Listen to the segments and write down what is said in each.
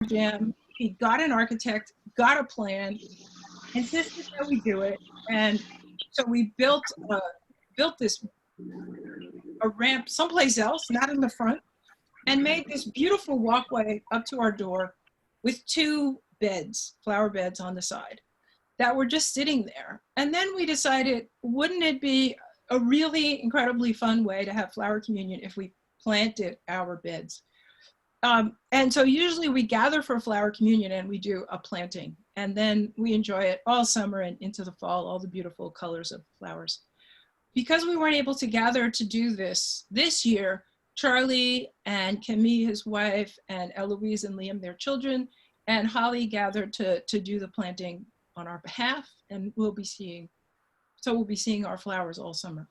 jam. He got an architect, got a plan, insisted that we do it, and so we built this a ramp someplace else, not in the front, and made this beautiful walkway up to our door with 2 beds, flower beds on the side that were just sitting there. And then we decided, wouldn't it be a really incredibly fun way to have flower communion if we planted our beds? And so usually we gather for flower communion and we do a planting, and then we enjoy it all summer and into the fall, all the beautiful colors of flowers. Because we weren't able to gather to do this year, Charlie and Camille, his wife, and Eloise and Liam, their children, and Holly gathered to do the planting on our behalf, and we'll be seeing our flowers all summer.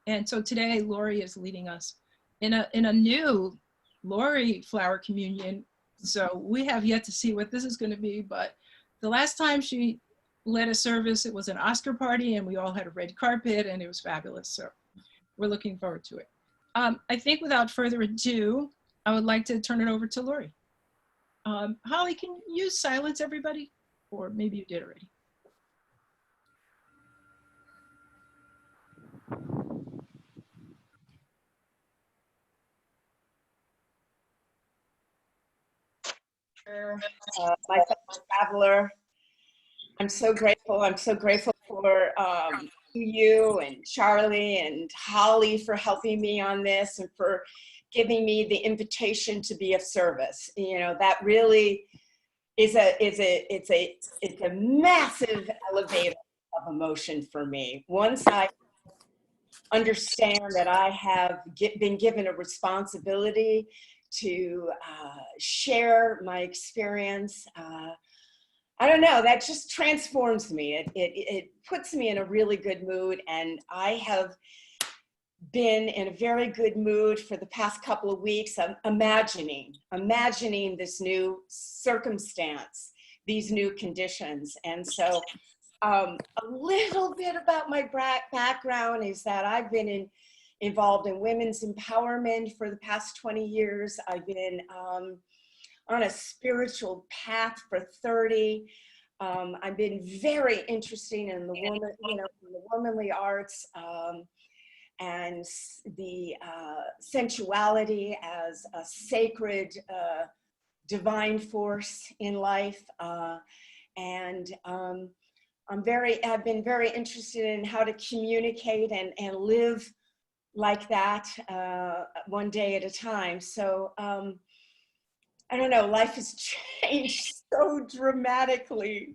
And so today, Lori is leading us in a new Lori flower communion. So we have yet to see what this is going to be, but the last time she led a service, it was an Oscar party, and we all had a red carpet, and it was fabulous. So we're looking forward to it. I think without further ado, I would like to turn it over to Lori. Holly, can you silence everybody? Or maybe you did already. My fellow traveler, I'm so grateful. I'm so grateful for you and Charlie and Holly for helping me on this and for giving me the invitation to be of service. You know, that really is a massive elevator of emotion for me. Once I understand that I have been given a responsibility to share my experience, I don't know, that just transforms me. It puts me in a really good mood, and I have been in a very good mood for the past couple of weeks. I'm imagining this new circumstance, these new conditions. And so a little bit about my background is that I've been involved in women's empowerment for the past 20 years. I've been on a spiritual path for 30. I've been very interested in the woman, in the womanly arts, and the sensuality as a sacred, divine force in life. And I've been very interested in how to communicate and live like that, one day at a time. So I don't know, life has changed so dramatically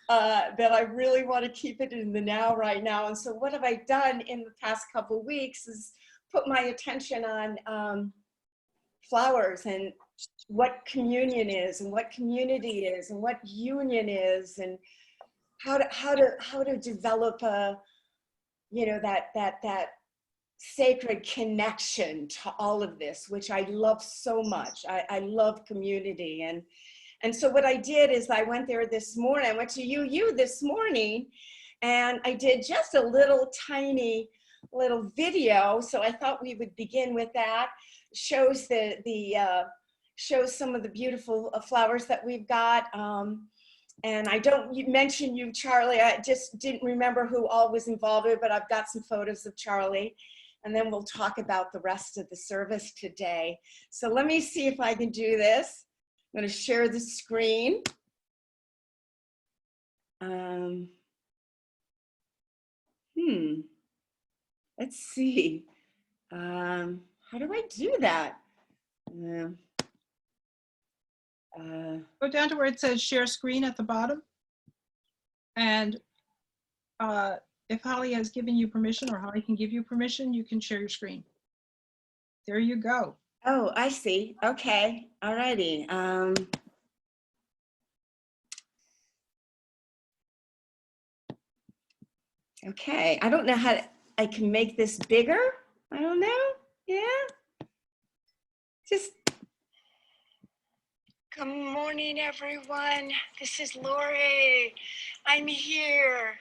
that I really want to keep it in the now right now. And so what have I done in the past couple of weeks is put my attention on flowers and what communion is and what community is and what union is, and how to develop a, that sacred connection to all of this, which I love so much. I love community. And so what I did is I went there this morning. I went to UU this morning, and I did just a little tiny little video. So I thought we would begin with that. Shows shows some of the beautiful flowers that we've got. And I don't mention you, Charlie. I just didn't remember who all was involved with it, but I've got some photos of Charlie. And then we'll talk about the rest of the service today. So let me see if I can do this. I'm going to share the screen. Let's see. How do I do that? Go down to where it says share screen at the bottom. And if Holly has given you permission, or Holly can give you permission, you can share your screen. There you go. Oh, I see. Okay. All righty. Okay. I don't know how I can make this bigger. I don't know. Yeah. Just. Good morning, everyone. This is Lori. I'm here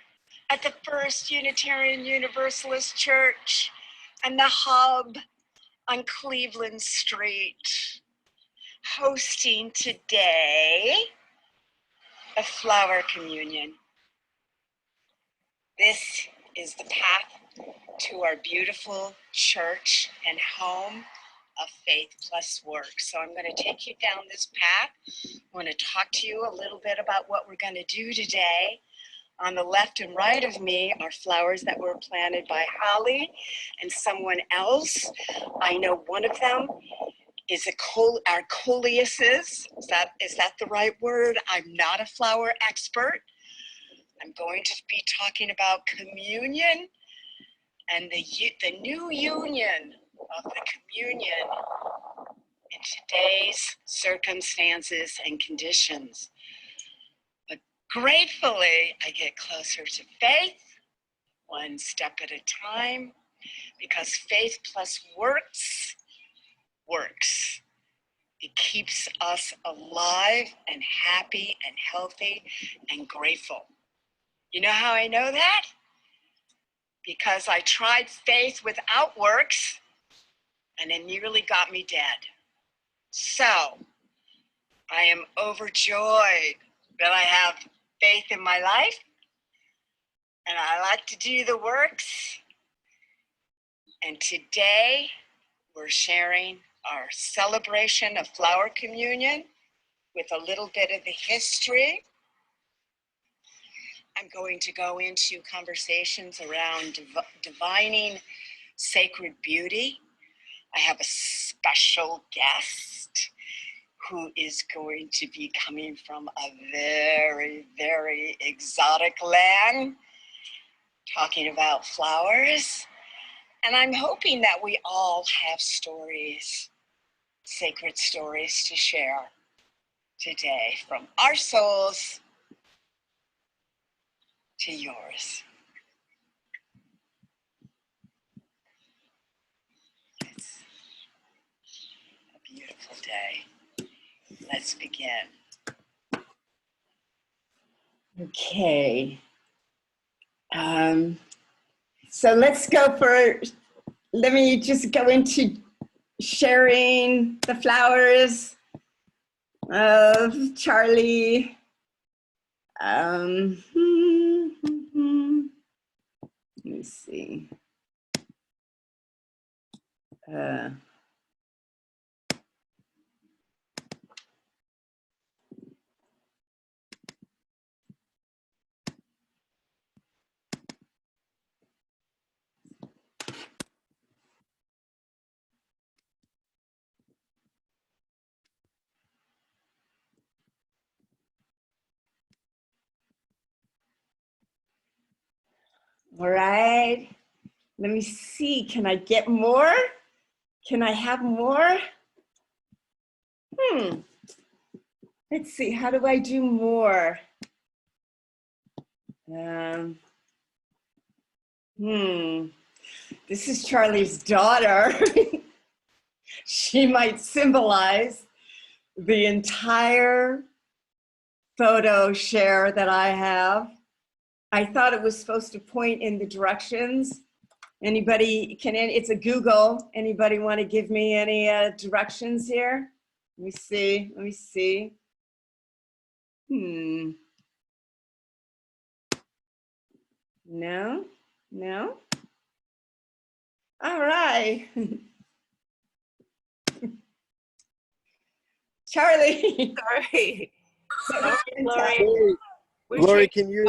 at the First Unitarian Universalist Church and the Hub on Cleveland Street. hosting today a flower communion. This is the path to our beautiful church and home of Faith Plus Work. So I'm going to take you down this path. I want to talk to you a little bit about what we're going to do today. On the left and right of me are flowers that were planted by Holly and someone else. I know one of them is our coleuses. Is that the right word? I'm not a flower expert. I'm going to be talking about communion and the new union of the communion in today's circumstances and conditions. But gratefully, I get closer to faith, one step at a time, because faith plus works. It keeps us alive and happy and healthy and grateful. You know how I know that? Because I tried faith without works and it nearly got me dead. So I am overjoyed that I have faith in my life and I like to do the works. And today we're sharing our celebration of flower communion with a little bit of the history. I'm going to go into conversations around divining sacred beauty. I have a special guest who is going to be coming from a very, very exotic land, talking about flowers. And I'm hoping that we all have stories, sacred stories to share today from our souls to yours. It's a beautiful day. Let's begin. Okay. So let's go let me just go into sharing the flowers of Charlie. Let me see. All right, let me see, can I get more? Can I have more? Let's see, how do I do more? This is Charlie's daughter. She might symbolize the entire photo share that I have. I thought it was supposed to point in the directions. Anybody it's a Google. Anybody want to give me any directions here? Let me see. No. All right. Charlie. Sorry. Lori, can you,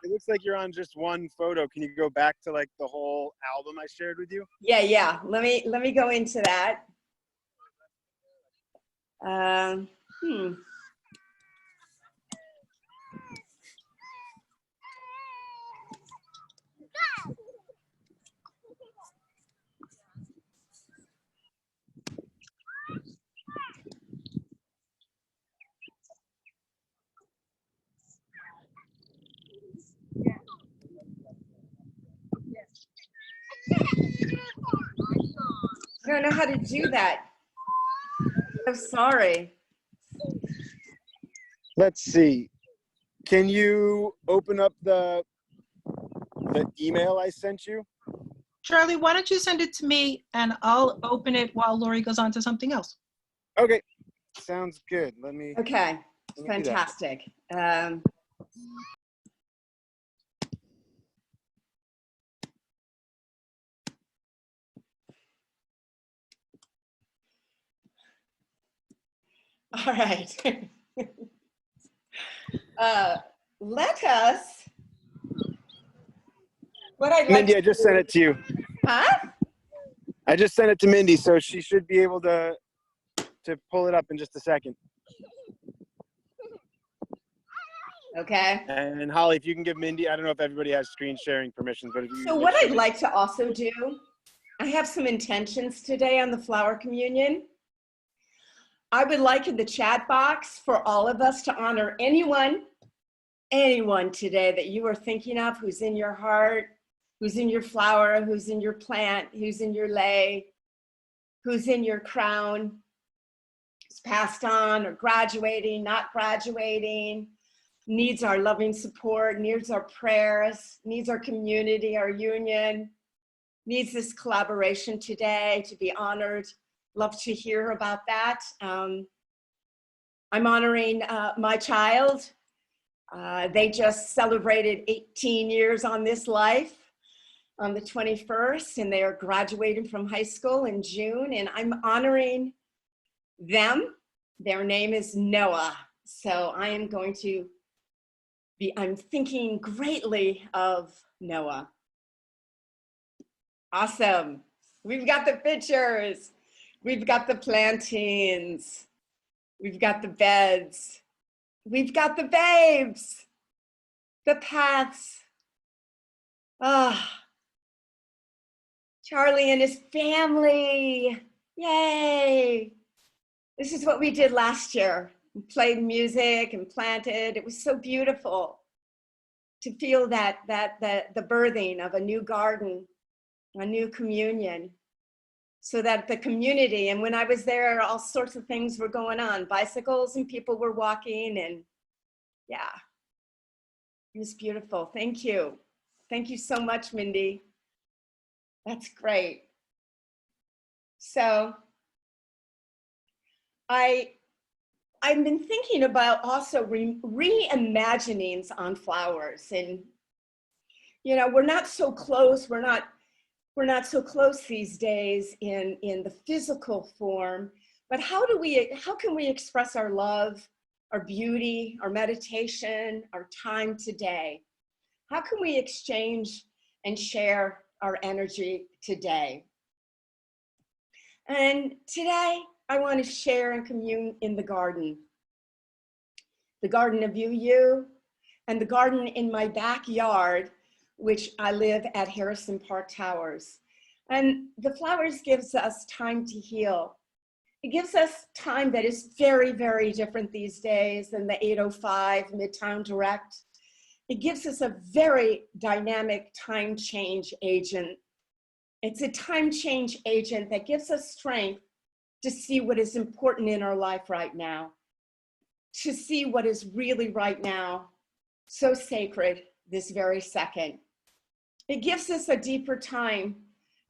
it looks like you're on just one photo. Can you go back to like the whole album I shared with you? Yeah. Let me go into that. I don't know how to do that. I'm sorry. Let's see. Can you open up the email I sent you? Charlie, why don't you send it to me and I'll open it while Lori goes on to something else. Okay. sounds good. Let me. Okay, Let me do that. fantastic. All right. Let us. What I'd like Mindy, to I just do- sent it to you. Huh? I just sent it to Mindy, so she should be able to pull it up in just a second. Okay. And Holly, if you can give Mindy, I don't know if everybody has screen sharing permissions, but if you So what I'd like to also do, I have some intentions today on the flower communion. I would like in the chat box for all of us to honor anyone today that you are thinking of, who's in your heart, who's in your flower, who's in your plant, who's in your lei, who's in your crown, who's passed on or graduating, not graduating, needs our loving support, needs our prayers, needs our community, our union, needs this collaboration today to be honored. Love to hear about that. I'm honoring my child. They just celebrated 18 years on this life on the 21st, and they are graduating from high school in June, and I'm honoring them. Their name is Noah. So I am going to I'm thinking greatly of Noah. Awesome. We've got the pictures. We've got the plantings. We've got the beds. We've got the babes, the paths. Ah, Charlie and his family. Yay. This is what we did last year. We played music and planted. It was so beautiful to feel the birthing of a new garden, a new communion, so that the community, and when I was there, all sorts of things were going on. Bicycles and people were walking, and yeah, it was beautiful. Thank you. Thank you so much, Mindy. That's great. So I've been thinking about also reimaginings on flowers, and you know, we're not so close. We're not so close these days in the physical form, but how can we express our love, our beauty, our meditation, our time today? How can we exchange and share our energy today? And today I want to share and commune in the garden of you, and the garden in my backyard, which I live at Harrison Park Towers. And the flowers gives us time to heal. It gives us time that is very, very different these days than the 8:05 Midtown Direct. It gives us a very dynamic time change agent. It's a time change agent that gives us strength to see what is important in our life right now, to see what is really right now, so sacred this very second. It gives us a deeper time.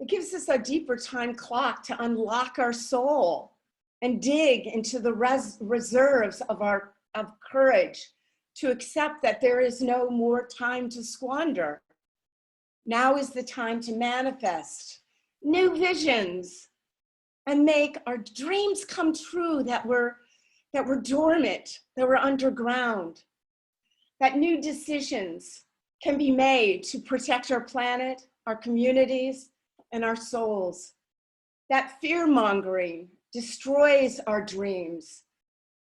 It gives us a deeper time clock to unlock our soul and dig into the reserves of courage to accept that there is no more time to squander. Now is the time to manifest new visions and make our dreams come true that were dormant, that were underground, that new decisions can be made to protect our planet, our communities, and our souls. That fear-mongering destroys our dreams,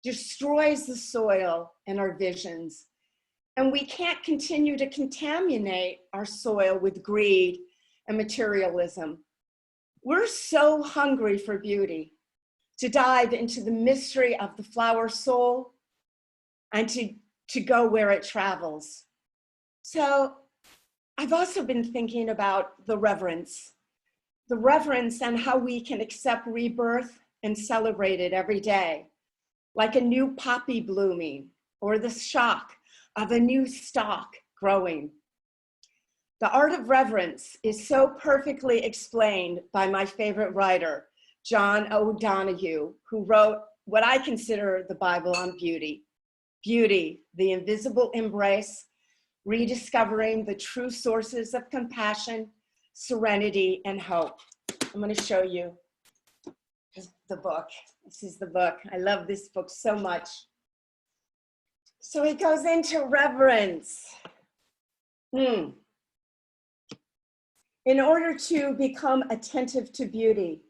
destroys the soil and our visions. And we can't continue to contaminate our soil with greed and materialism. We're so hungry for beauty, to dive into the mystery of the flower soul and to go where it travels. So I've also been thinking about the reverence and how we can accept rebirth and celebrate it every day, like a new poppy blooming or the shock of a new stalk growing. The art of reverence is so perfectly explained by my favorite writer, John O'Donohue, who wrote what I consider the Bible on beauty. Beauty, the invisible embrace, rediscovering the true sources of compassion, serenity, and hope. I'm going to show you the book. This is the book. I love this book so much. So it goes into reverence. In order to become attentive to beauty,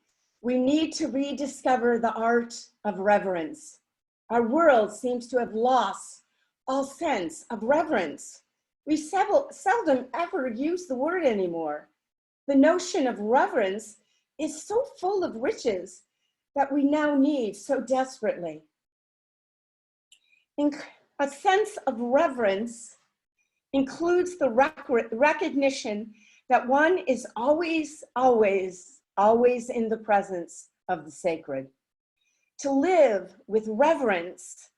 we need to rediscover the art of reverence. Our world seems to have lost all sense of reverence. We seldom ever use the word anymore. The notion of reverence is so full of riches that we now need so desperately. A sense of reverence includes the recognition that one is always, always, always in the presence of the sacred. To live with reverence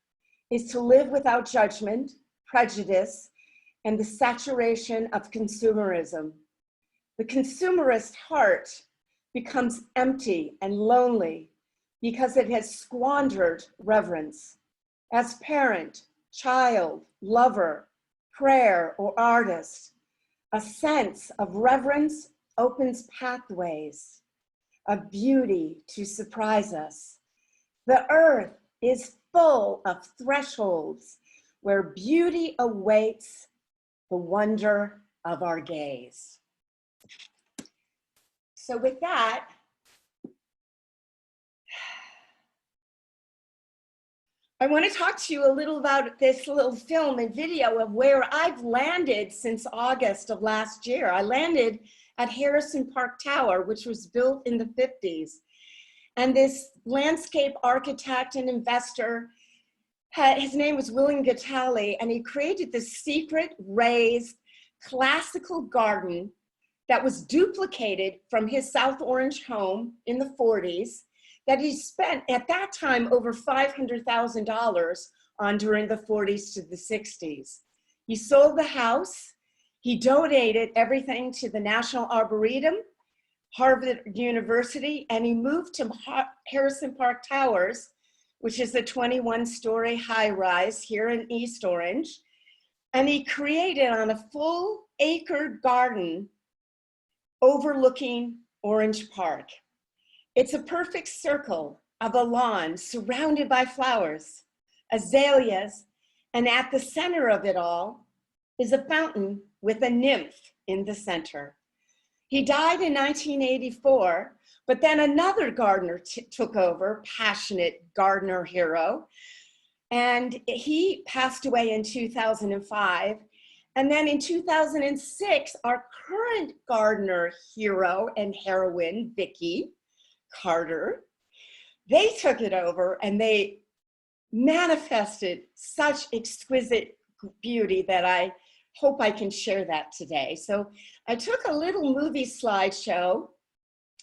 is to live without judgment, prejudice, and the saturation of consumerism. The consumerist heart becomes empty and lonely because it has squandered reverence. As parent, child, lover, prayer, or artist, a sense of reverence opens pathways of beauty to surprise us. The earth is full of thresholds where beauty awaits the wonder of our gaze. So with that, I want to talk to you a little about this little film and video of where I've landed since August of last year. I landed at Harrison Park Tower, which was built in the 50s. And this landscape architect and investor, his name was William Gatali, and he created this secret raised classical garden that was duplicated from his South Orange home in the 40s that he spent at that time over $500,000 on during the 40s to the 60s. He sold the house, he donated everything to the National Arboretum, Harvard University, and he moved to Harrison Park Towers, which is a 21-story high-rise here in East Orange. And he created on a full acre garden overlooking Orange Park. It's a perfect circle of a lawn surrounded by flowers, azaleas, and at the center of it all is a fountain with a nymph in the center. He died in 1984, but then another gardener took over, passionate gardener hero, and he passed away in 2005. And then in 2006, our current gardener hero and heroine, Vicki Carter, they took it over and they manifested such exquisite beauty that I hope I can share that today. So I took a little movie slideshow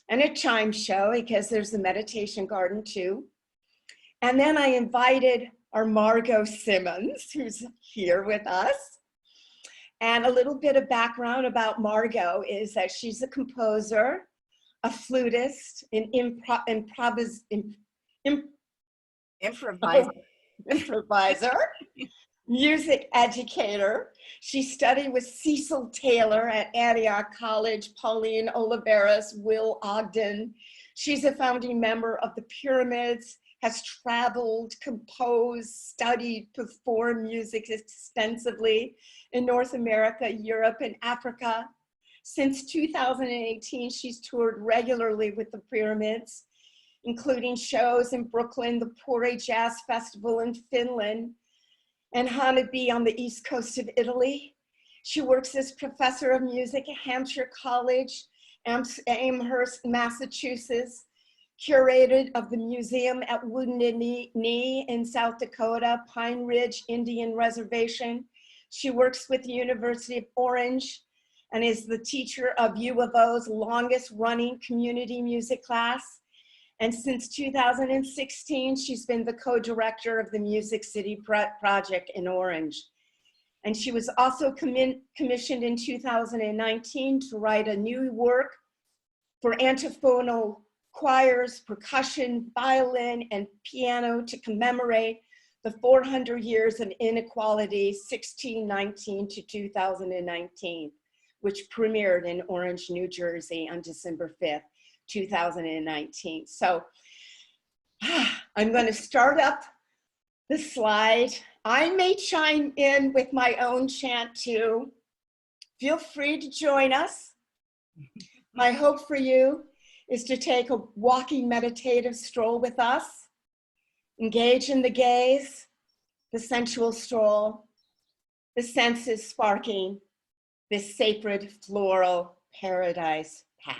and a chime show because there's a meditation garden too. And then I invited our Margot Simmons, who's here with us. And a little bit of background about Margot is that she's a composer, a flutist, an improviser, music educator. She studied with Cecil Taylor at Antioch College, Pauline Oliveras, Will Ogden. She's a founding member of the Pyramids, has traveled, composed, studied, performed music extensively in North America, Europe, and Africa. Since 2018, she's toured regularly with the Pyramids, including shows in Brooklyn, the Pore Jazz Festival in Finland, and Hanabi on the East Coast of Italy. She works as professor of music at Hampshire College, Amherst, Massachusetts, curated of the museum at Wounded Knee in South Dakota, Pine Ridge Indian Reservation. She works with the University of Orange and is the teacher of U of O's longest running community music class. And since 2016, she's been the co-director of the Music City Project in Orange. And she was also commissioned in 2019 to write a new work for antiphonal choirs, percussion, violin, and piano to commemorate the 400 years of inequality, 1619 to 2019, which premiered in Orange, New Jersey on December 5th, 2019. So I'm going to start up the slide. I may chime in with my own chant too. Feel free to join us. My hope for you is to take a walking meditative stroll with us, engage in the gaze, the sensual stroll, the senses sparking, this sacred floral paradise path.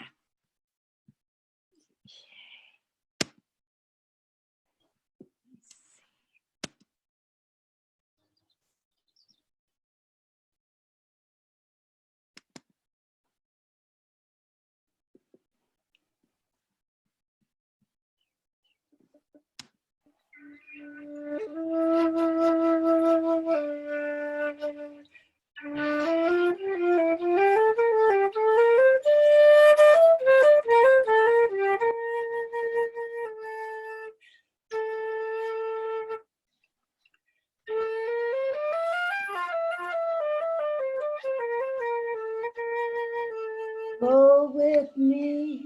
Go with me,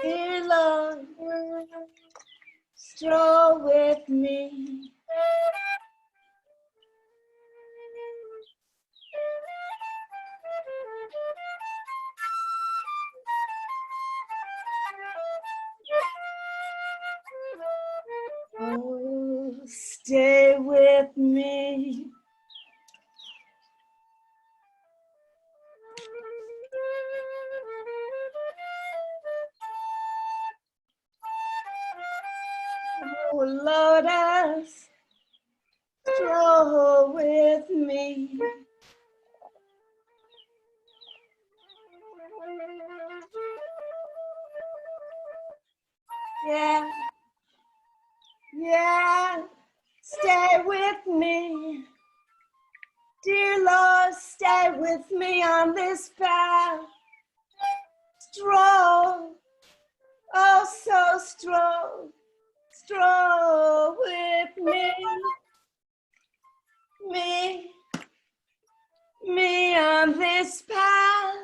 dear Lord, stroll with me. Oh, stay with me. Oh, Lotus, stroll with me. Yeah, yeah, stay with me. Dear Lord, stay with me on this path. Stroll, oh so stroll, stroll with me on this path.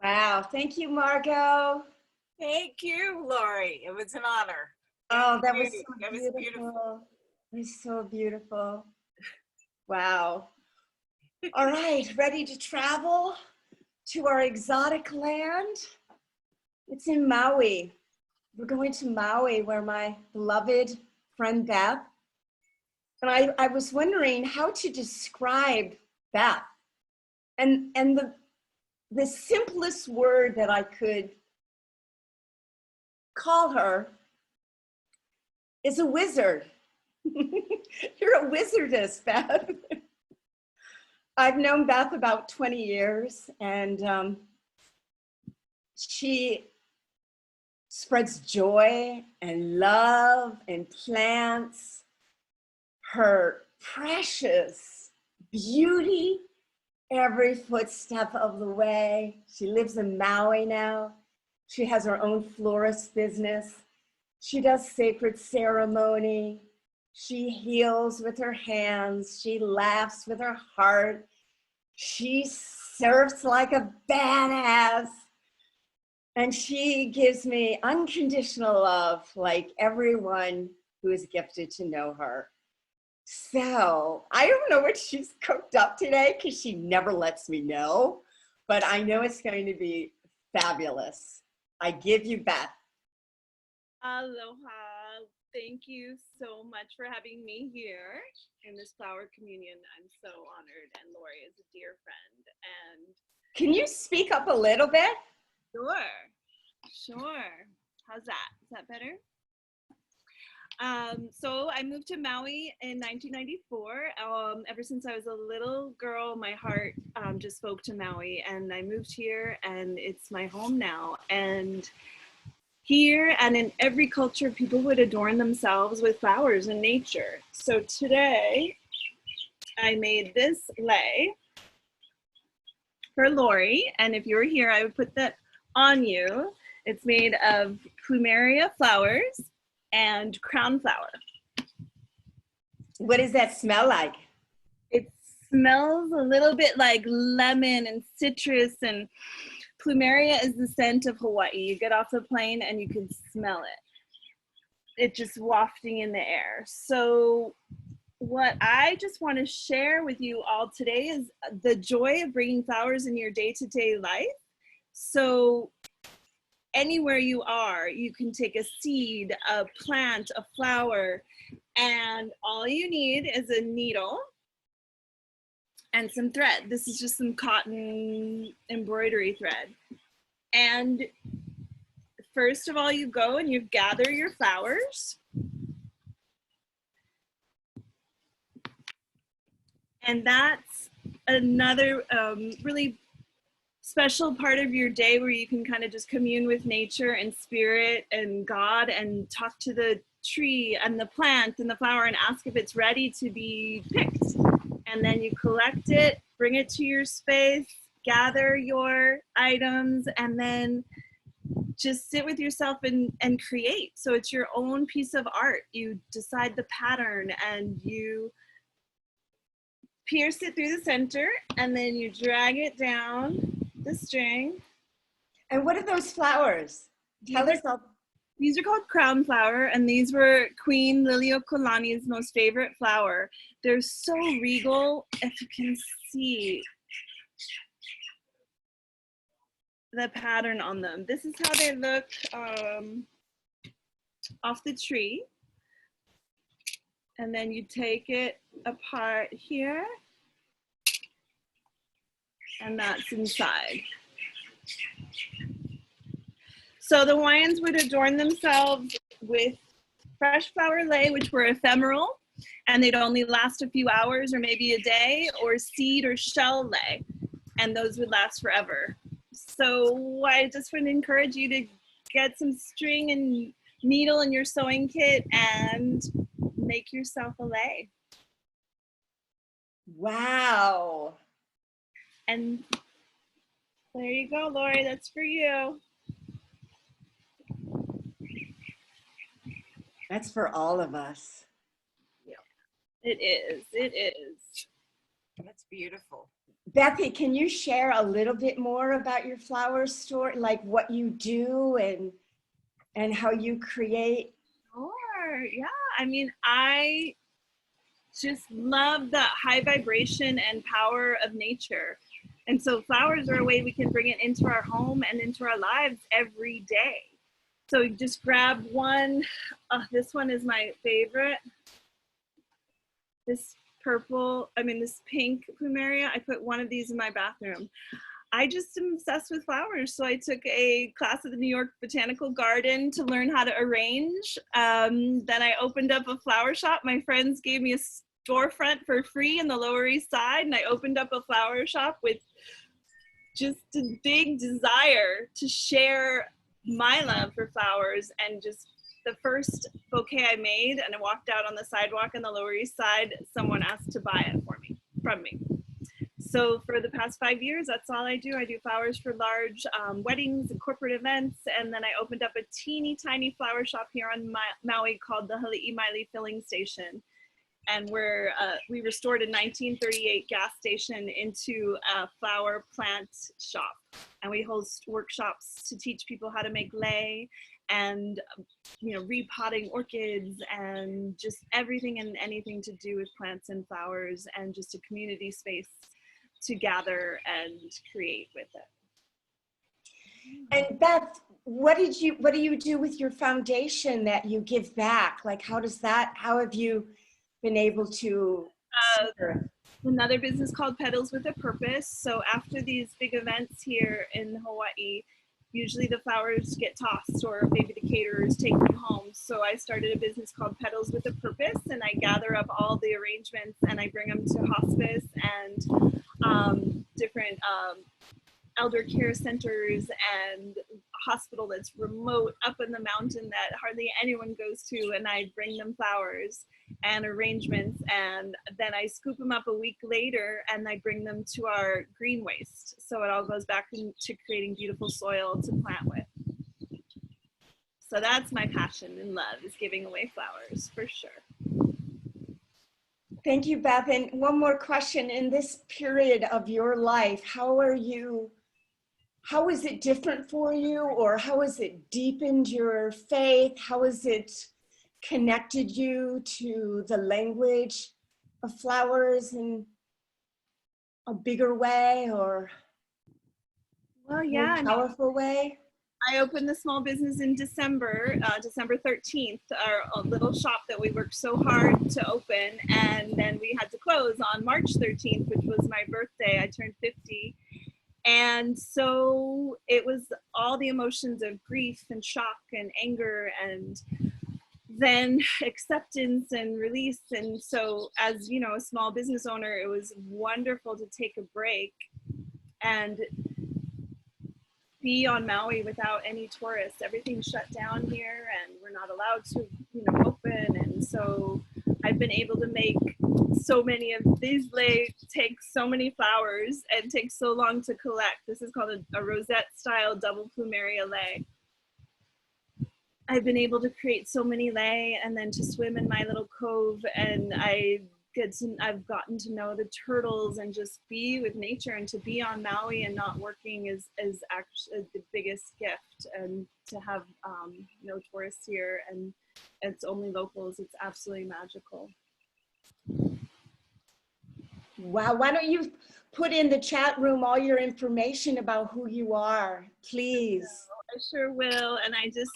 Wow. Thank you, Margot. Thank you, Lori. It was an honor. Oh, that was Thank you. so That was beautiful. It was so beautiful. Wow. All right, ready to travel to our exotic land? It's in Maui. We're going to Maui, where my beloved friend Beth, and I was wondering how to describe Beth. And the simplest word that I could call her is a wizard. You're a wizardess, Beth. I've known Beth about 20 years, and she spreads joy and love and plants her precious beauty every footstep of the way. She lives in Maui now. She has her own florist business. She does sacred ceremony. She heals with her hands. She laughs with her heart. She surfs like a badass. And she gives me unconditional love, like everyone who is gifted to know her. So I don't know what she's cooked up today because she never lets me know, but I know it's going to be fabulous. I give you Beth. Aloha. Thank you so much for having me here in this flower communion. I'm so honored, and Lori is a dear friend. And Can you speak up a little bit? Sure. How's that? Is that better? So I moved to Maui in 1994. Ever since I was a little girl, my heart just spoke to Maui, and I moved here, and it's my home now. And here and in every culture, people would adorn themselves with flowers and nature. So today, I made this lei for Lori, and if you were here, I would put that on you. It's made of plumeria flowers and crown flower. What does that smell like? It smells a little bit like lemon and citrus, and plumeria is the scent of Hawaii. You get off the plane and you can smell it. It's just wafting in the air. So what I just want to share with you all today is the joy of bringing flowers in your day-to-day life. So anywhere you are, you can take a seed, a plant, a flower, and all you need is a needle and some thread. This is just some cotton embroidery thread. And first of all, you go and you gather your flowers. And that's another really special part of your day where you can kind of just commune with nature and spirit and God and talk to the tree and the plant and the flower and ask if it's ready to be picked. And then you collect it, bring it to your space, gather your items, and then just sit with yourself and create. So it's your own piece of art. You decide the pattern and you pierce it through the center, and then you drag it down the string. And what are those flowers? Tell us all. These are called crown flower, and these were Queen Liliuokalani's most favorite flower. They're so regal, if you can see the pattern on them. This is how they look off the tree. And then you take it apart here, and that's inside. So the Hawaiians would adorn themselves with fresh flower lei, which were ephemeral, and they'd only last a few hours or maybe a day, or seed or shell lei, and those would last forever. So I just want to encourage you to get some string and needle in your sewing kit and make yourself a lei. Wow. And there you go, Lori, that's for you. That's for all of us. It is, it is. That's beautiful. Bethy, can you share a little bit more about your flower store, like what you do and how you create? Sure. Yeah. I mean, I just love the high vibration and power of nature. And so flowers are a way we can bring it into our home and into our lives every day. So you just grab one. This one is my favorite. This this pink plumeria. I put one of these in my bathroom. I just am obsessed with flowers. So I took a class at the New York Botanical Garden to learn how to arrange. Then I opened up a flower shop. My friends gave me a storefront for free in the Lower East Side, and I opened up a flower shop with just a big desire to share my love for flowers. And just the first bouquet I made, and I walked out on the sidewalk in the Lower East Side, someone asked to buy it from me. So for the past 5 years, that's all I do. I do flowers for large weddings and corporate events. And then I opened up a teeny tiny flower shop here on Maui called the Hali'i Filling Station. And we restored a 1938 gas station into a flower plant shop. And we host workshops to teach people how to make lei and, repotting orchids and just everything and anything to do with plants and flowers, and just a community space to gather and create with it. And Beth, what do you do with your foundation that you give back? Like, how have you been able to another business called Petals with a Purpose. So after these big events here in Hawaii, usually the flowers get tossed or maybe the caterers take them home. So I started a business called Petals with a Purpose, and I gather up all the arrangements and I bring them to hospice and different elder care centers and a hospital that's remote up in the mountain that hardly anyone goes to, and I bring them flowers and arrangements, and then I scoop them up a week later and I bring them to our green waste. So it all goes back into creating beautiful soil to plant with. So that's my passion and love, is giving away flowers, for sure. Thank you, Beth. And one more question. In this period of your life, how is it different for you, or how has it deepened your faith? How has it connected you to the language of flowers in a bigger way, or more powerful way? I opened the small business in December 13th, our little shop that we worked so hard to open, and then we had to close on March 13th, which was my birthday. I turned 50. And so it was all the emotions of grief and shock and anger, and then acceptance and release. And so as a small business owner, it was wonderful to take a break and be on Maui without any tourists. Everything's shut down here and we're not allowed to open. And so I've been able to make so many of these lei, take so many flowers and take so long to collect. This is called a rosette style double plumeria lei. I've been able to create so many lei and then to swim in my little cove, and I've gotten to know the turtles and just be with nature, and to be on Maui and not working is actually the biggest gift. And to have no tourists here and it's only locals, it's absolutely magical. Wow, why don't you put in the chat room all your information about who you are, please? I sure will, and I just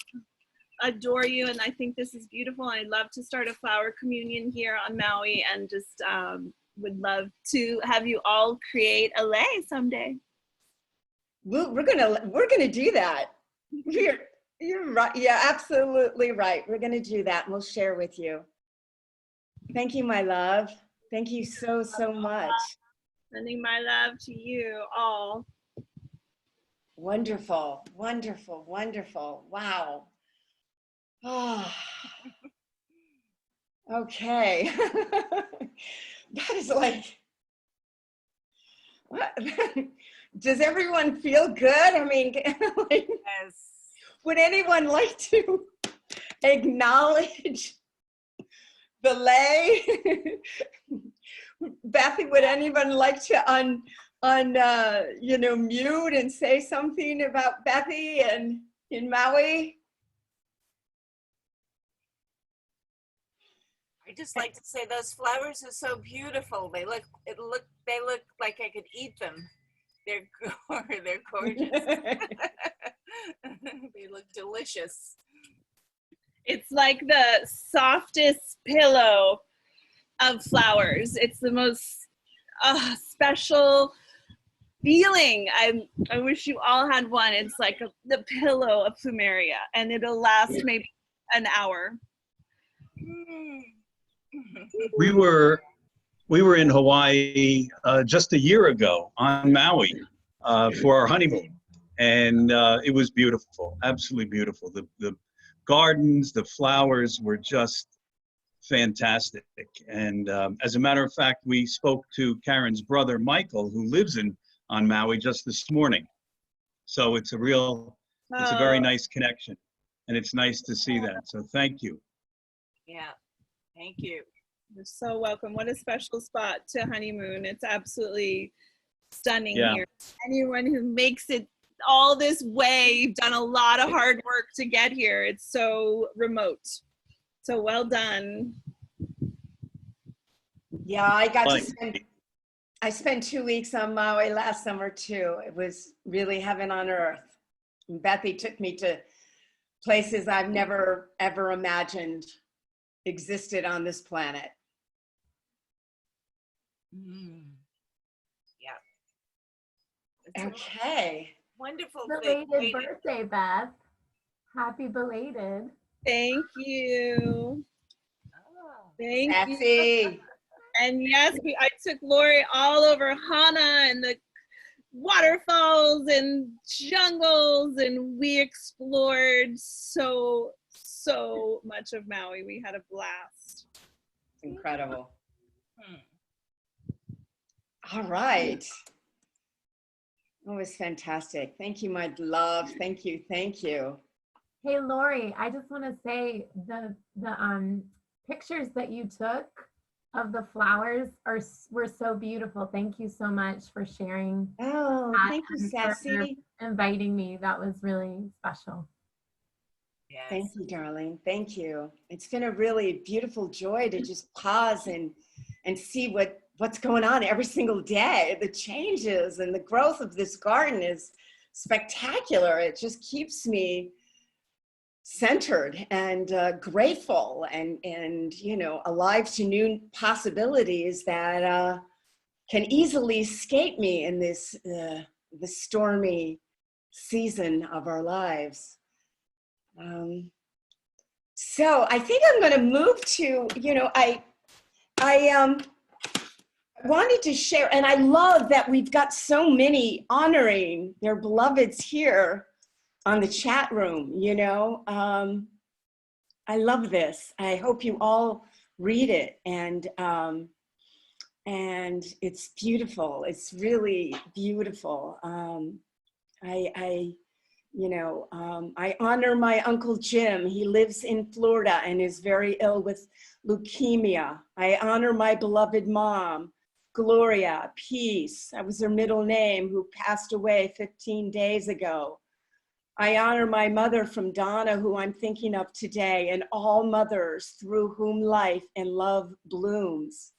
adore you, and I think this is beautiful. I'd love to start a flower communion here on Maui, and just would love to have you all create a lei someday. We're gonna do that. You're right. Yeah, absolutely right. We're gonna do that, and we'll share with you. Thank you, my love. Thank you so much. Sending my love to you all. Wonderful, wonderful, wonderful. Wow. Oh. Okay. That is like, what? Does everyone feel good? I mean, like, Yes. would anyone like to acknowledge the lei? Bethy, would anyone like to you know, mute and say something about Bethy and in Maui? I just like to say those flowers are so beautiful. They look like I could eat them. They're gorgeous. They look delicious. It's like the softest pillow of flowers. It's the most special feeling. I wish you all had one. It's like the pillow of plumeria, and it'll last maybe an hour. We were in Hawaii just a year ago on Maui for our honeymoon, and it was beautiful, absolutely beautiful. The gardens, the flowers were just fantastic. And as a matter of fact, we spoke to Karen's brother, Michael, who lives on Maui just this morning. So it's a very nice connection, and it's nice to see that. So thank you. Yeah, thank you. You're so welcome. What a special spot to honeymoon. It's absolutely stunning here. Anyone who makes it all this way, you've done a lot of hard work to get here. It's so remote. So well done. Yeah, I spent 2 weeks on Maui last summer too. It was really heaven on earth. And Bethy took me to places I've never ever imagined existed on this planet. Yeah. Okay. Wonderful. Belated birthday, Beth. Happy belated. Thank you. Oh. Thank you. Betsy. And yes, I took Lori all over Hana and the waterfalls and jungles, and we explored so much of Maui. We had a blast. Incredible. All right. It was fantastic. Thank you, my love. Thank you. Thank you. Hey, Lori, I just want to say the pictures that you took of the flowers were so beautiful. Thank you so much for sharing. Oh, thank you, Sassy. Inviting me. That was really special. Yes. Thank you, darling. Thank you. It's been a really beautiful joy to just pause and see what's going on every single day. The changes and the growth of this garden is spectacular. It just keeps me centered and grateful and you know, alive to new possibilities that can easily escape me in this the stormy season of our lives. So I think I'm going to move to, you know, I wanted to share, and I love that we've got so many honoring their beloveds here on the chat room, you know. I love this. I hope you all read it, and it's beautiful. It's really beautiful. I honor my Uncle Jim. He lives in Florida and is very ill with leukemia. I honor my beloved mom, Gloria, Peace, that was her middle name, who passed away 15 days ago. I honor my mother from Donna, who I'm thinking of today, and all mothers through whom life and love blooms.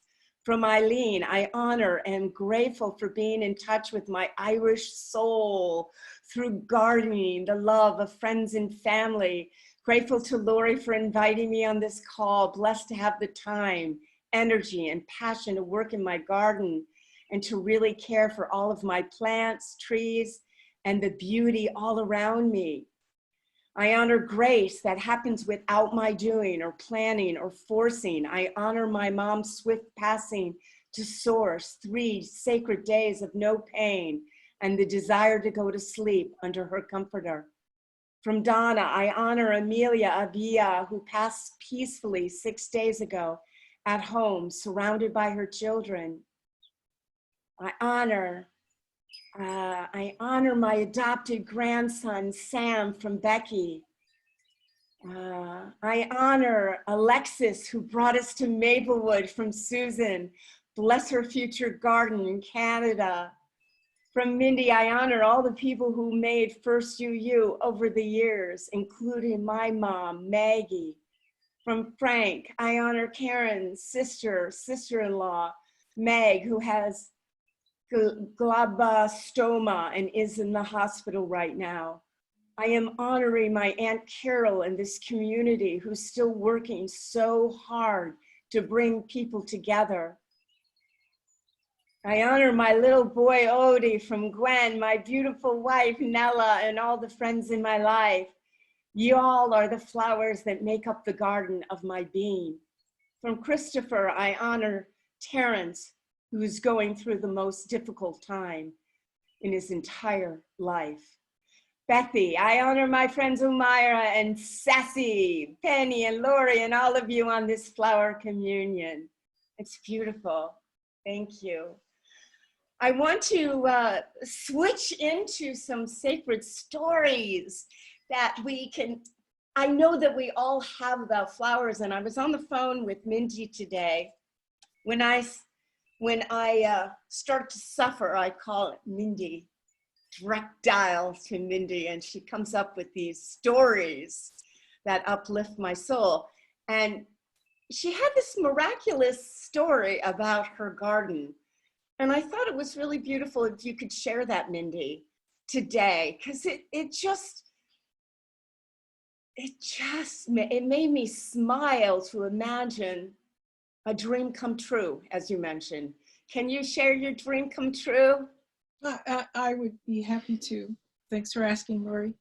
From Eileen, I honor and am grateful for being in touch with my Irish soul through gardening, the love of friends and family. Grateful to Lori for inviting me on this call. Blessed to have the time, energy, and passion to work in my garden and to really care for all of my plants, trees, and the beauty all around me. I honor grace that happens without my doing or planning or forcing. I honor my mom's swift passing to source, 3 sacred days of no pain and the desire to go to sleep under her comforter. From Donna, I honor Amelia Avia, who passed peacefully 6 days ago at home, surrounded by her children. I honor my adopted grandson, Sam, from Becky. I honor Alexis, who brought us to Maplewood from Susan. Bless her future garden in Canada. From Mindy, I honor all the people who made First UU over the years, including my mom, Maggie. From Frank, I honor Karen's sister-in-law, Meg, who has glioblastoma and is in the hospital right now. I am honoring my Aunt Carol in this community who's still working so hard to bring people together. I honor my little boy, Odie, from Gwen, my beautiful wife, Nella, and all the friends in my life. You all are the flowers that make up the garden of my being. From Christopher, I honor Terrence, who is going through the most difficult time in his entire life. Bethy, I honor my friends Umaira and Sassy, Penny and Lori, and all of you on this flower communion. It's beautiful. Thank you. I want to switch into some sacred stories that we can, I know that we all have about flowers, and I was on the phone with Mindy today. When I start to suffer, I call it Mindy, direct dial to Mindy, and she comes up with these stories that uplift my soul. And she had this miraculous story about her garden. And I thought it was really beautiful if you could share that, Mindy, today, because it made me smile to imagine a dream come true, as you mentioned. Can you share your dream come true? I would be happy to. Thanks for asking, Lori.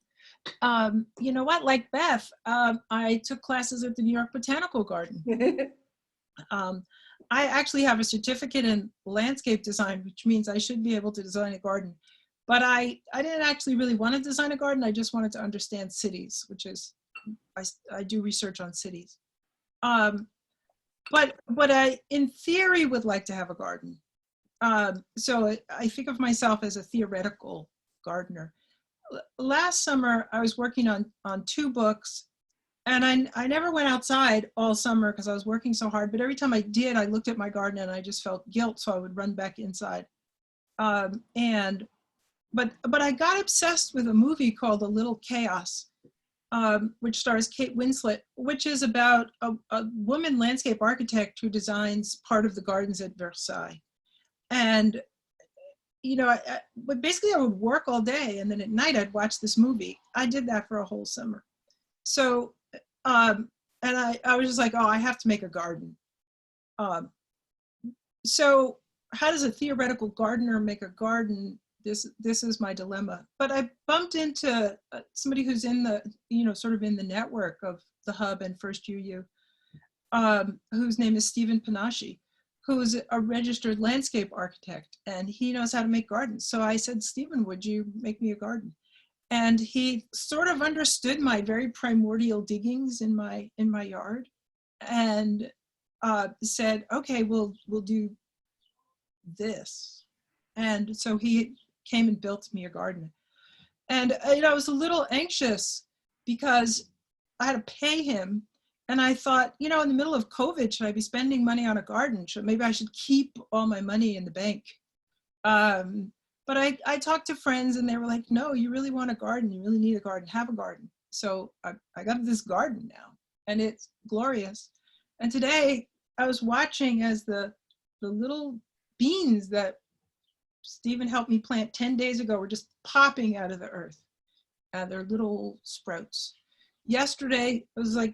You know what, like Beth, I took classes at the New York Botanical Garden. I actually have a certificate in landscape design, which means I should be able to design a garden. But I didn't actually really want to design a garden. I just wanted to understand cities, which is, I do research on cities. But I, in theory, would like to have a garden. So I think of myself as a theoretical gardener. Last summer, I was working on 2 books, and I never went outside all summer because I was working so hard, but every time I did, I looked at my garden and I just felt guilt, so I would run back inside. But I got obsessed with a movie called A Little Chaos, which stars Kate Winslet, which is about a woman landscape architect who designs part of the gardens at Versailles. And you know, but basically I would work all day, and then at night I'd watch this movie. I did that for a whole summer. So, and I was just like, oh, I have to make a garden. So how does a theoretical gardener make a garden? This is my dilemma. But I bumped into somebody who's in the, you know, sort of in the network of the Hub and First UU, whose name is Stephen Panache, who's a registered landscape architect, and he knows how to make gardens. So I said, Stephen, would you make me a garden? And he sort of understood my very primordial diggings in my yard, and said, okay, we'll do this. And so he came and built me a garden. And you know, I was a little anxious because I had to pay him. And I thought, you know, in the middle of COVID, should I be spending money on a garden? Maybe I should keep all my money in the bank. But I talked to friends and they were like, no, you really want a garden. You really need a garden. Have a garden. So I got this garden now, and it's glorious. And today I was watching as the little beans that Stephen helped me plant 10 days ago were just popping out of the earth. They're little sprouts. Yesterday, it was like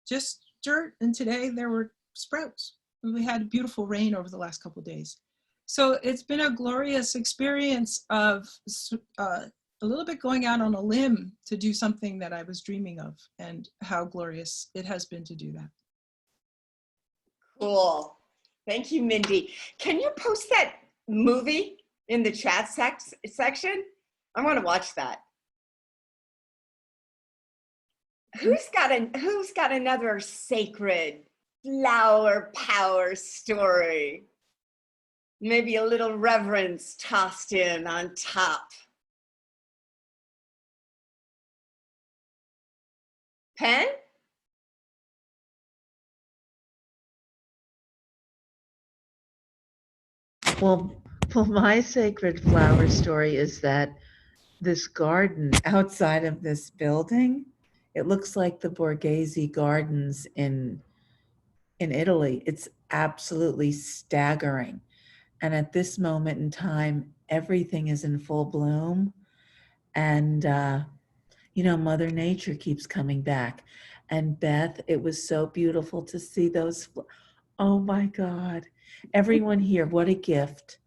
just dirt, and today there were sprouts. We had beautiful rain over the last couple of days. So it's been a glorious experience of a little bit going out on a limb to do something that I was dreaming of, and how glorious it has been to do that. Cool. Thank you, Mindy. Can you post that movie in the chat section? I want to watch that. Who's got another sacred flower power story? Maybe a little reverence tossed in on top. Pen? Well, Well, my sacred flower story is that this garden outside of this building, it looks like the Borghese Gardens in Italy. It's absolutely staggering. And at this moment in time, everything is in full bloom. And, Mother Nature keeps coming back. And Beth, it was so beautiful to see those. Oh my God. Everyone here, what a gift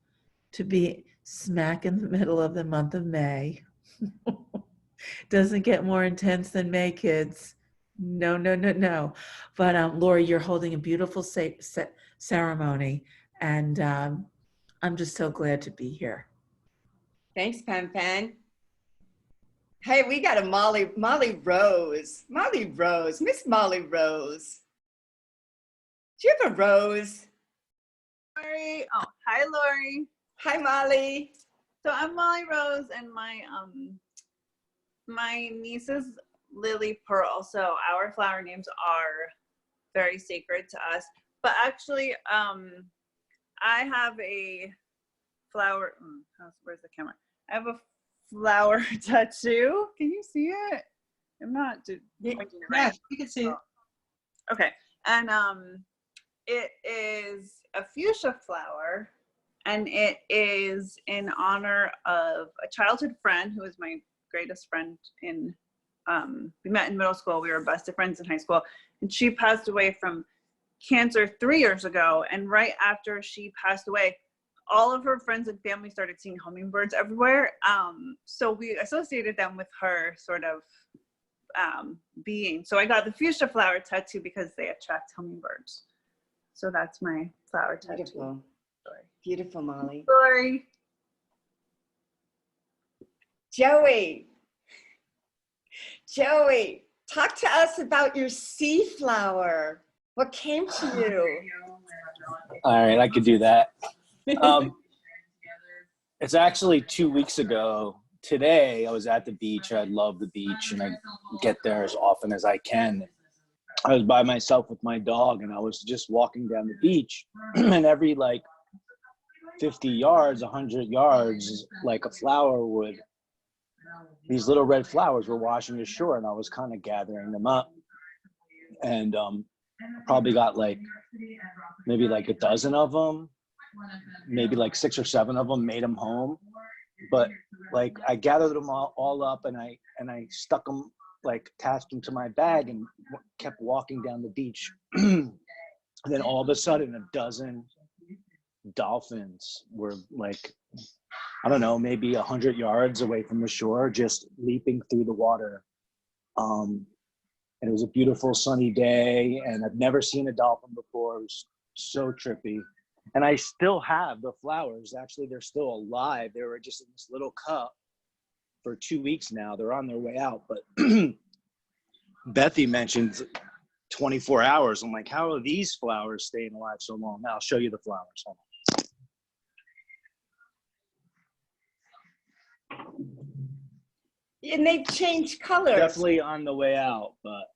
to be smack in the middle of the month of May. Doesn't get more intense than May, kids. No, no, no, no. But Lori, you're holding a beautiful ceremony, and I'm just so glad to be here. Thanks, Pan Pan. Hey, we got a Molly Rose. Miss Molly Rose. Do you have a rose? Lori. Oh, hi, Lori. Hi, Molly. So I'm Molly Rose, and my niece is Lily Pearl. So our flower names are very sacred to us. But actually, I have a flower. Where's the camera? I have a flower tattoo. Can you see it? I'm not pointing it right. Yes, you can see it. Okay, and it is a fuchsia flower, and it is in honor of a childhood friend who is my greatest friend in. We met in middle school. We were best of friends in high school, and she passed away from cancer 3 years ago. And right after she passed away, all of her friends and family started seeing hummingbirds everywhere. So we associated them with her sort of being. So I got the fuchsia flower tattoo because they attract hummingbirds. So that's my flower tattoo. Beautiful. Beautiful, Molly. Sorry. Joey, talk to us about your sea flower. What came to you? All right, I could do that. It's actually 2 weeks ago. Today, I was at the beach. I love the beach, and I get there as often as I can. I was by myself with my dog, and I was just walking down the beach, and every 50 yards, 100 yards, like a flower would, these little red flowers were washing ashore, and I was kind of gathering them up. And probably got maybe a dozen of them, maybe 6 or 7 of them, made them home. But I gathered them all up, and I stuck them, attached them to my bag, and kept walking down the beach. And then all of a sudden, a dozen dolphins were I don't know, maybe 100 yards away from the shore, just leaping through the water. And it was a beautiful sunny day, and I've never seen a dolphin before. It was so trippy. And I still have the flowers. Actually, they're still alive. They were just in this little cup for 2 weeks now. They're on their way out. But Bethy mentioned 24 hours. I'm like, how are these flowers staying alive so long? I'll show you the flowers. Hold on. And they've changed colors. Definitely on the way out, but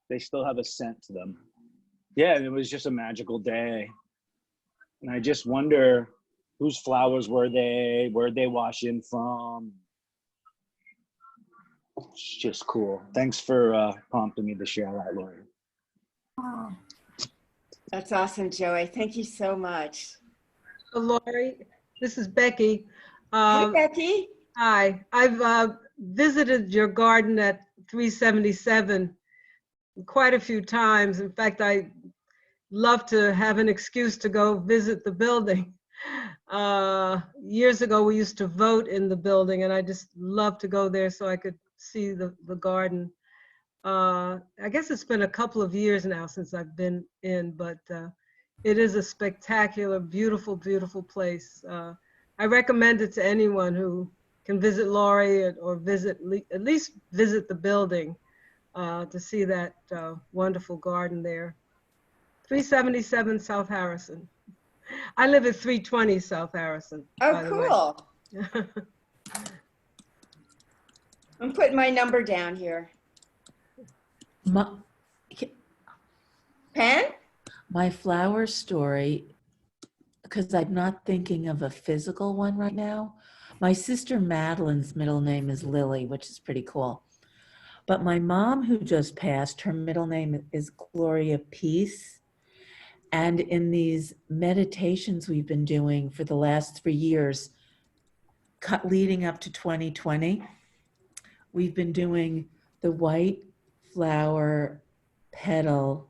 they still have a scent to them. Yeah, it was just a magical day. And I just wonder, whose flowers were they? Where'd they wash in from? It's just cool. Thanks for prompting me to share that, Lori. Oh. That's awesome, Joey. Thank you so much. Lori, this is Becky. Hi, Becky. Hi. I've visited your garden at 377 quite a few times. In fact, I love to have an excuse to go visit the building. Years ago, we used to vote in the building, and I just love to go there so I could see the garden. I guess it's been a couple of years now since I've been in, but it is a spectacular, beautiful, beautiful place. I recommend it to anyone who can visit Lori or at least visit the building to see that wonderful garden there. 377 South Harrison. I live at 320 South Harrison. Oh, cool. I'm putting my number down here. Pen? My flower story because I'm not thinking of a physical one right now. My sister Madeline's middle name is Lily, which is pretty cool. But my mom, who just passed, her middle name is Gloria Peace. And in these meditations we've been doing for the last 3 years, leading up to 2020, we've been doing the white flower petal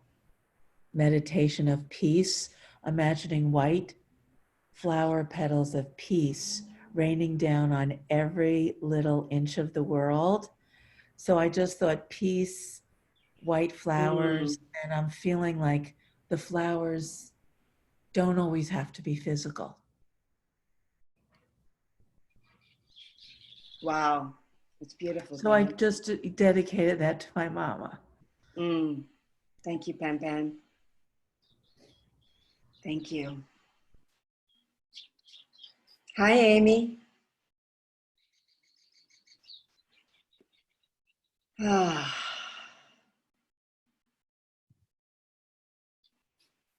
meditation of peace, imagining white flower petals of peace raining down on every little inch of the world. So I just thought peace, white flowers, and I'm feeling like the flowers don't always have to be physical. Wow, it's beautiful. So I just dedicated that to my mama. Thank you, Pam Pam. Thank you. Hi, Amy.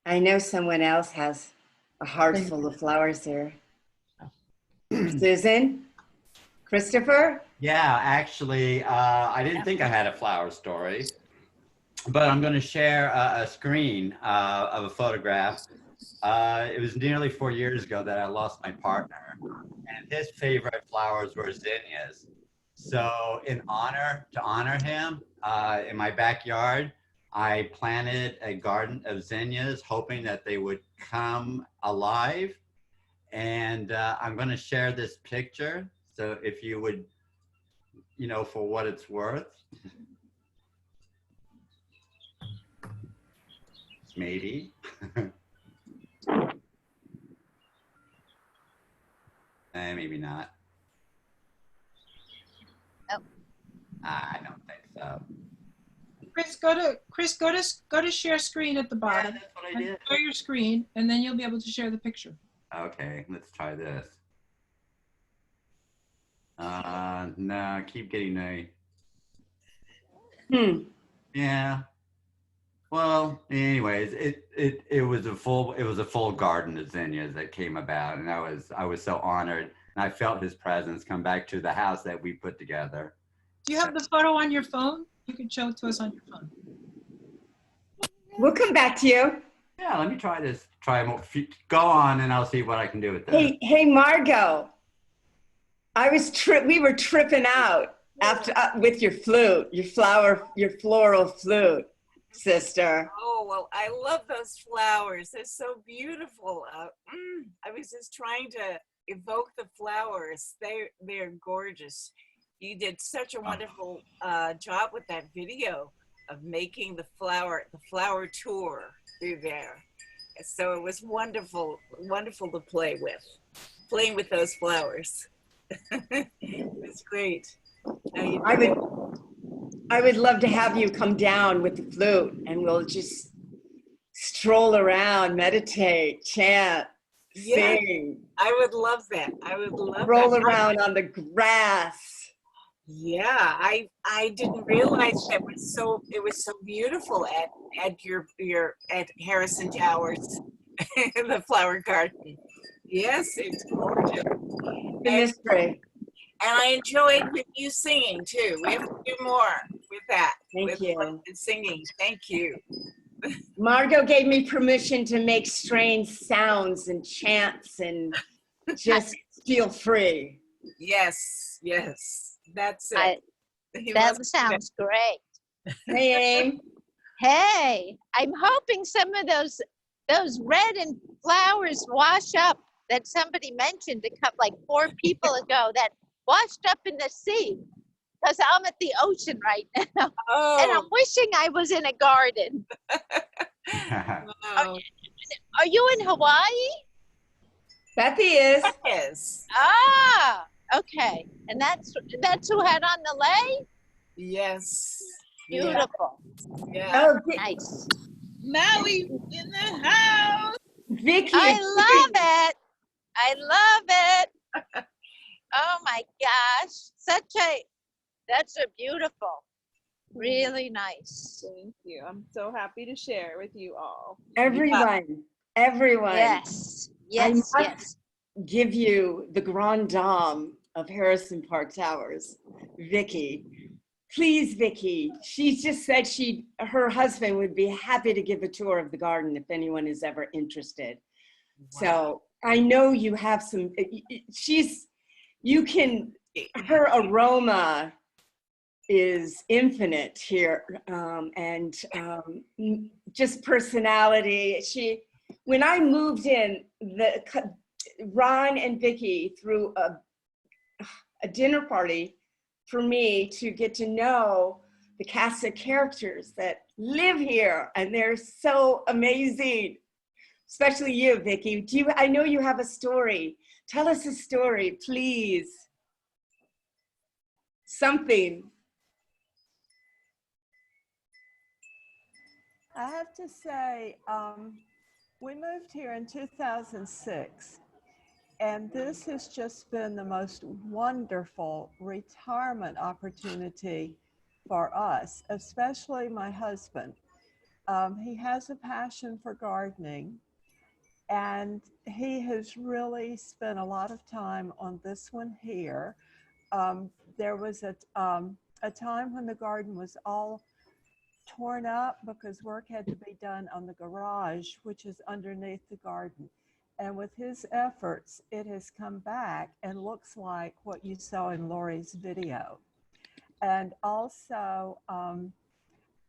I know someone else has a heart full of flowers here. Susan? Christopher? Yeah, actually, I didn't think I had a flower story, but I'm going to share a screen of a photograph. It was nearly 4 years ago that I lost my partner, and his favorite flowers were zinnias. So to honor him, in my backyard, I planted a garden of zinnias, hoping that they would come alive. And I'm going to share this picture. So if you would, you know, for what it's worth. Maybe. Maybe not. Oh. I don't think so. Chris, go to share screen at the bottom. Yeah, that's what I did. Share your screen, and then you'll be able to share the picture. Okay, let's try this. No, keep getting a. Yeah. Well, anyways, it was a full garden of zinnias that came about, and I was so honored, and I felt his presence come back to the house that we put together. Do you have the photo on your phone? You can show it to us on your phone. We'll come back to you. Yeah, let me try this. Go on, and I'll see what I can do with this. Hey, Margot. We were tripping out after with your flute, your floral flute, sister. Oh, well, I love those flowers. They're so beautiful. I was just trying to evoke the flowers. They're gorgeous. You did such a wonderful job with that video of making the flower tour through there. So it was wonderful to playing with those flowers. It was great. I would love to have you come down with the flute, and we'll just stroll around, meditate, chant, sing. I would love that. Roll around on the grass. Yeah, I didn't realize that it was so beautiful at your at Harrison Towers in the flower garden. Yes, it's gorgeous. The mystery. And I enjoyed with you singing too. We have to do more with that. Thank you. With singing. Thank you. Margot gave me permission to make strange sounds and chants and just feel free. Yes. That's it. That sounds great. Hey, Aim. Hey, I'm hoping some of those red and flowers wash up that somebody mentioned like 4 people ago that washed up in the sea, because I'm at the ocean right now. Oh. And I'm wishing I was in a garden. Wow. Are you in Hawaii? Bethy is. Yes. Ah, okay. And that's who had on the lei? Yes. Beautiful. Yeah. Oh, Nice. Maui in the house. Vicky. I love it. I love it. Oh my gosh. That's a beautiful. Really nice. Thank you. I'm so happy to share with you all. Everyone. Everyone. Yes, I yes, must yes. give you the grande dame of Harrison Park Towers, Vicky. Please, Vicky. She just said her husband would be happy to give a tour of the garden if anyone is ever interested. Wow. So I know you have some, her aroma is infinite here, and just personality. When I moved in, Ron and Vicky threw a dinner party for me to get to know the cast of characters that live here, and they're so amazing. Especially you, Vicky. I know you have a story. Tell us a story, please. Something. I have to say, we moved here in 2006, and this has just been the most wonderful retirement opportunity for us, especially my husband. He has a passion for gardening, and he has really spent a lot of time on this one here. There was a time when the garden was all torn up because work had to be done on the garage, which is underneath the garden. And with his efforts, it has come back and looks like what you saw in Lori's video. And also,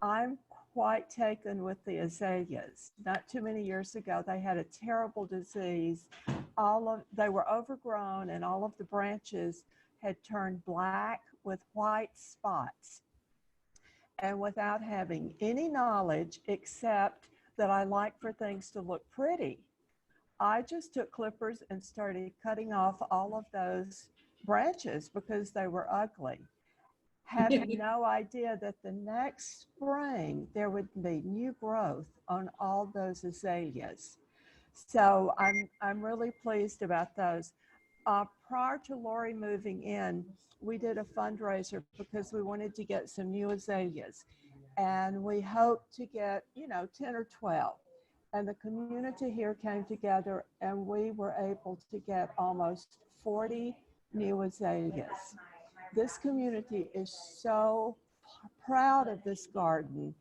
I'm quite taken with the azaleas. Not too many years ago, they had a terrible disease. They were overgrown, and all of the branches had turned black with white spots. And without having any knowledge except that I like for things to look pretty, I just took clippers and started cutting off all of those branches because they were ugly, having no idea that the next spring there would be new growth on all those azaleas. So I'm really pleased about those. Prior to Lori moving in, we did a fundraiser because we wanted to get some new azaleas, and we hoped to get 10 or 12. And the community here came together, and we were able to get almost 40 new azaleas. This community is so proud of this garden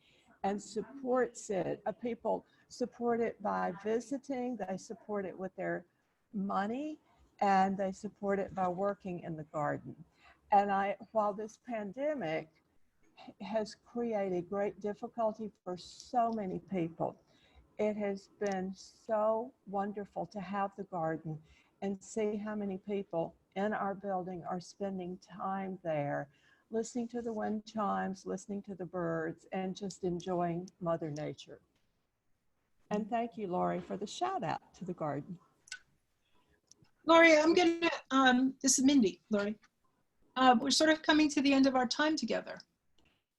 and supports it. People support it by visiting, they support it with their money, and they support it by working in the garden. And while this pandemic has created great difficulty for so many people, it has been so wonderful to have the garden and see how many people in our building are spending time there, listening to the wind chimes, listening to the birds, and just enjoying Mother Nature. And thank you, Lori, for the shout out to the garden. Lori, I'm gonna, this is Mindy, Lori. We're sort of coming to the end of our time together.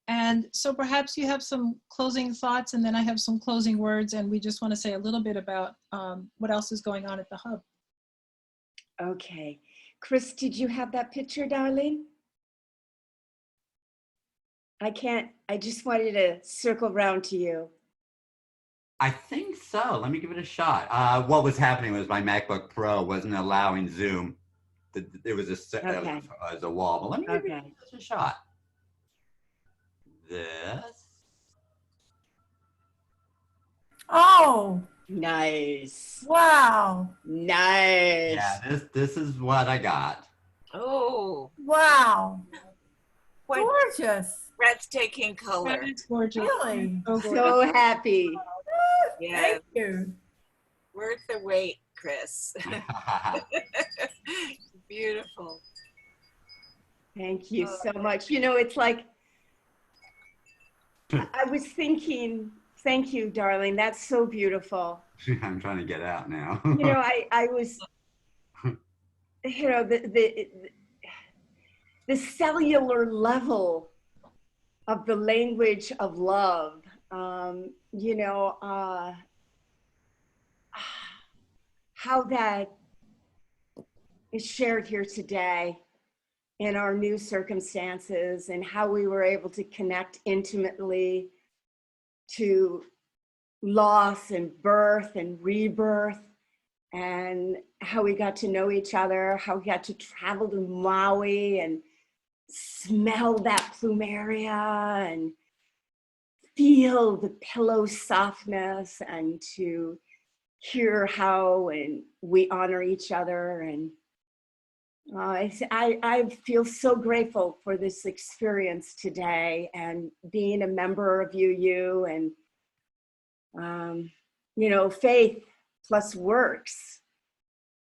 And so perhaps you have some closing thoughts, and then I have some closing words, and we just want to say a little bit about what else is going on at the Hub. Okay. Chris, did you have that picture, darling? I just wanted to circle round to you. I think so. Let me give it a shot. What was happening was my MacBook Pro wasn't allowing Zoom. It was a wall, but let me give it a shot. This. Oh. Nice. Wow. Nice. Yeah, this is what I got. Oh. Wow. What gorgeous. Breathtaking color. That is gorgeous. Really? So happy. Yeah. Thank you. Worth the wait, Chris. Beautiful. Thank you so much. It's like, I was thinking, thank you, darling. That's so beautiful. I'm trying to get out now. I was, the cellular level of the language of love, how that is shared here today in our new circumstances, and how we were able to connect intimately to loss and birth and rebirth, and how we got to know each other, how we got to travel to Maui and smell that plumeria and feel the pillow softness, and to hear how and we honor each other. And I feel so grateful for this experience today, and being a member of UU, and you know, faith plus works,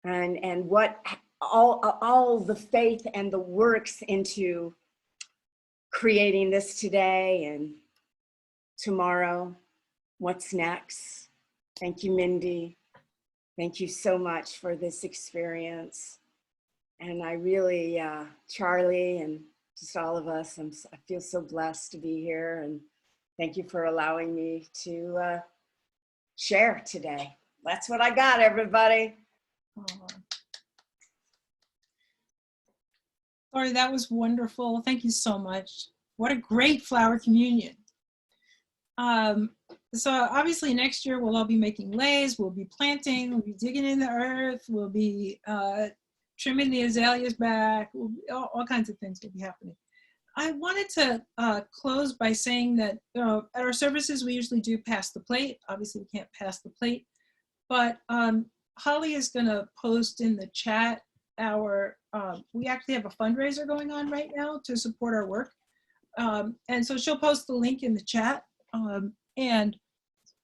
and what all the faith and the works into creating this today and tomorrow. What's next? Thank you, Mindy. Thank you so much for this experience. And I really, Charlie and just all of us, I feel so blessed to be here, and thank you for allowing me to share today. That's what I got, everybody. Lori, that was wonderful. Thank you so much. What a great flower communion. So obviously next year we'll all be making leis, we'll be planting, we'll be digging in the earth, we'll be trimming the azaleas back, all kinds of things will be happening. I wanted to close by saying that at our services we usually do pass the plate. Obviously we can't pass the plate, but Holly is gonna post in the chat we actually have a fundraiser going on right now to support our work. And so she'll post the link in the chat, and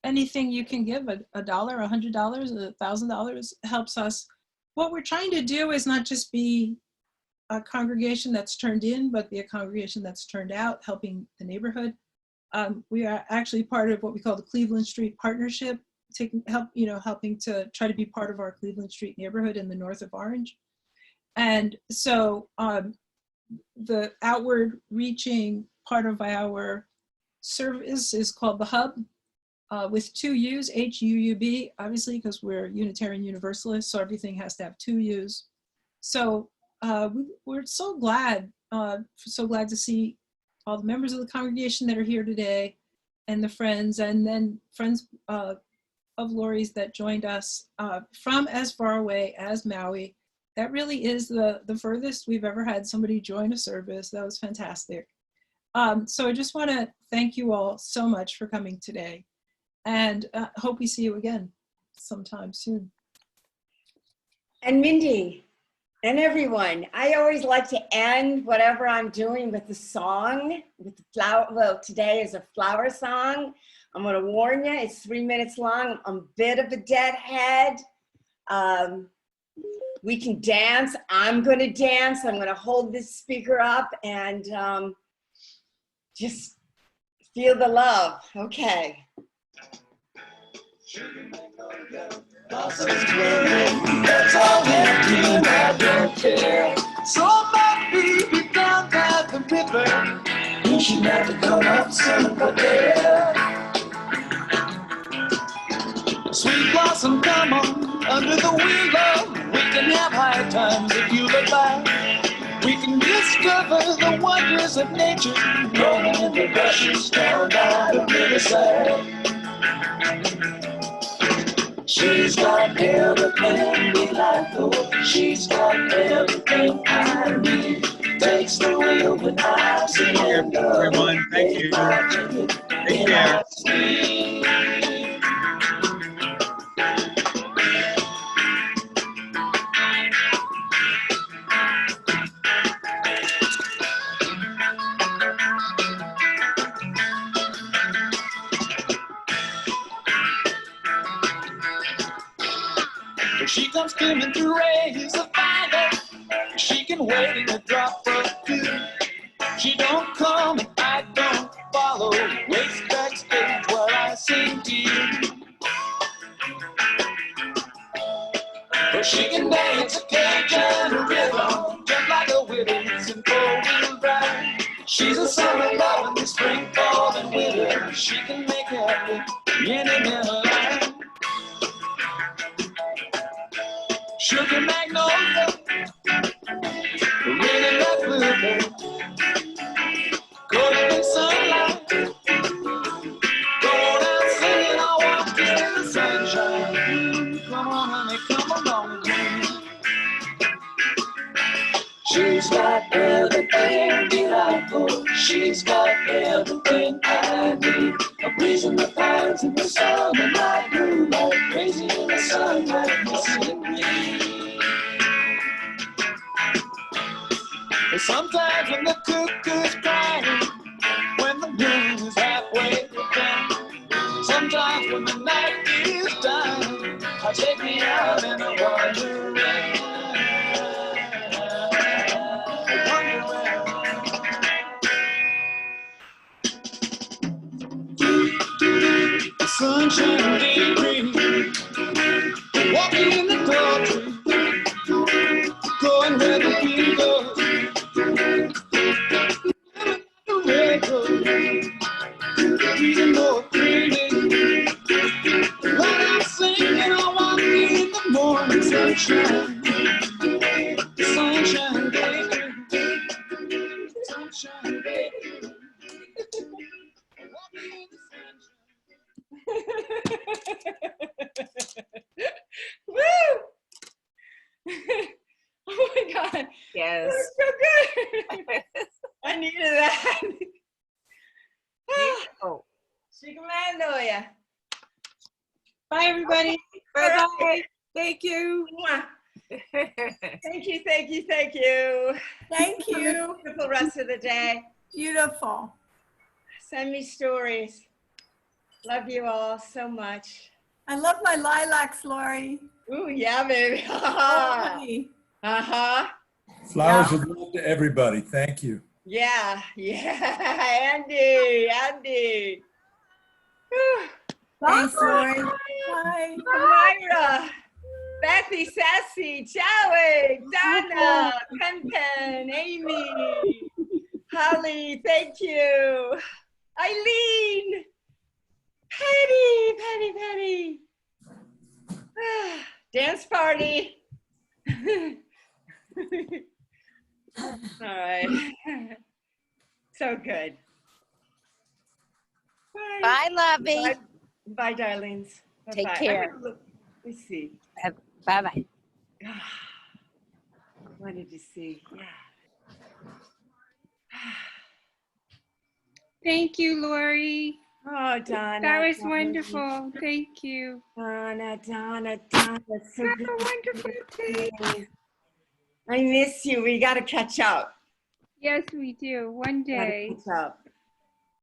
anything you can give, $1, $100, $1,000 helps us. What we're trying to do is not just be a congregation that's turned in, but be a congregation that's turned out, helping the neighborhood. We are actually part of what we call the Cleveland Street Partnership, helping to try to be part of our Cleveland Street neighborhood in the north of Orange. And so the outward reaching part of our service is called the Hub, with 2 U's, HUUB, obviously, because we're Unitarian Universalists, so everything has to have 2 U's. So we're so glad to see all the members of the congregation that are here today, and the friends, and then friends of Lori's that joined us from as far away as Maui. That really is the furthest we've ever had somebody join a service. That was fantastic. So I just want to thank you all so much for coming today, and hope we see you again sometime soon. And Mindy and everyone, I always like to end whatever I'm doing with a song, with the flower. Well, today is a flower song. I'm going to warn you, it's 3 minutes long. I'm a bit of a deadhead. We can dance. I'm going to dance. I'm going to hold this speaker up and just feel the love. Okay. That's all empty, I don't care. So my baby down by the river, you should never come up somewhere there. Sweet blossom, come on, under the willow. We can have high times if you look back. We can discover the wonders of nature, rolling in the rushes down by the riverside. She's got everything we like, though. She's got everything I need. Takes the wheel when I see her go. Everyone, thank you. Take care. She comes skimming through rays of fire. She can wait in a drop or two. She don't come and I don't follow. Waits backstage while I sing to you. But she can dance a Cajun rhythm just like a Willis in four-wheel drive. She's a summer love in the spring, fall, and winter. She can make happy any man alive. Sugar magnolia, really that bluebird. She's got everything delightful. She's got everything I need. A breeze in the pines in the summer night, moonlight, crazy in the sunlight, missing me. Sometimes when the cuckoo's crying, when the moon is halfway down, sometimes when the night is done, I take me out and I wander around. Sunshine daydream, walking in the tall tree, going where the wind goes, the way goes, breathing more freely. While I'm singing, I walk in the morning sunshine, sunshine daydream, sunshine daydream. Woo! Oh my God. Yes. That was so good. I needed that. Oh. Shikamando. Bye, everybody. Bye-bye. Thank you. Thank you, thank you, thank you. Thank Have a you. beautiful rest of the day. Beautiful. Send me stories. Love you all so much. I love my lilacs, Lori. Ooh, yeah, baby. Oh, honey. Uh-huh. Flowers of love to everybody. Thank you. Yeah, yeah. Andy. Whew. Thanks, Lori. Bye. Myra, Bethy, Sassy, Joey, Donna, Pen, Amy, Holly, thank you. Eileen, Patty. Dance party. All right. So good. Bye, lovey. Bye, darlings. Take Bye-bye. care. Let's see. Bye-bye. What did you see? Yeah. Thank you, Lori. Oh, Donna. That was Donna. wonderful. Thank you. Donna. So Have good. a wonderful day. I miss you. We got to catch up. Yes, we do. One Gotta day. catch up.